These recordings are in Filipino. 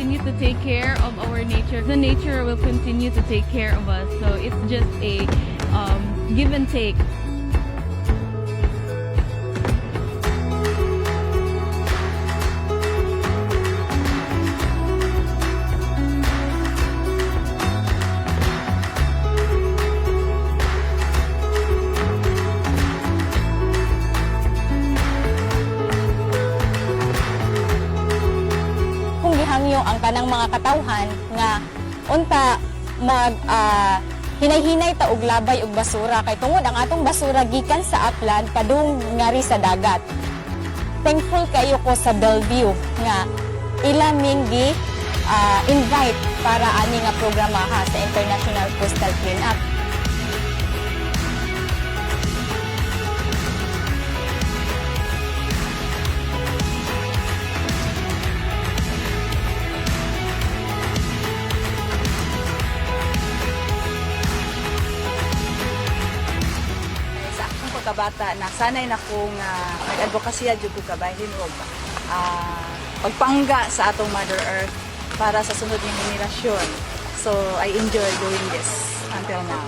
continue to take care of our nature. The nature will continue to take care of us. So it's just a give and take. Hangyo ang kanang mga katawhan nga unta mag hinay-hinay ta og labay og basura kay tungod ang atong basura gikan sa upland padung ngari sa dagat. Thankful kayo ko sa Bellevue nga ila ming gi invite para ani nga programa ha sa International Coastal Cleanup. Kabata na sanay na kong nag-advokasya jud ko kabahin og pagpangga sa atong Mother Earth para sa sunod nga henerasyon. So I enjoy doing this until now.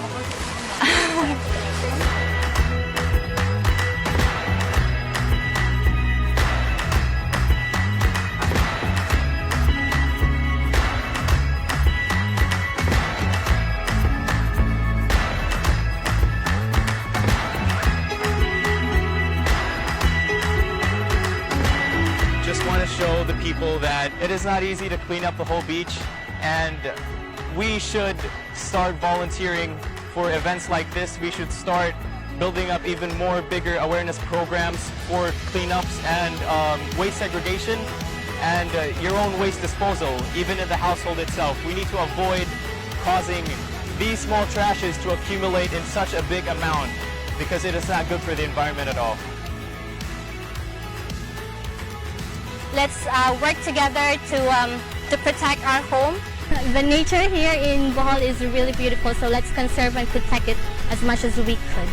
Just want to show the people that it is not easy to clean up the whole beach, and we should start volunteering for events like this. We should start building up even more bigger awareness programs for cleanups and waste segregation and your own waste disposal, even in the household itself. We need to avoid causing these small trashes to accumulate in such a big amount because it is not good for the environment at all. Let's work together to protect our home. The nature here in Bohol is really beautiful, so let's conserve and protect it as much as we could.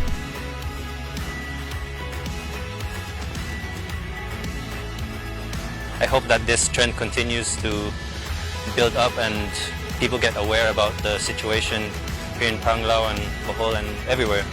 I hope that this trend continues to build up and people get aware about the situation here in Panglao and Bohol and everywhere.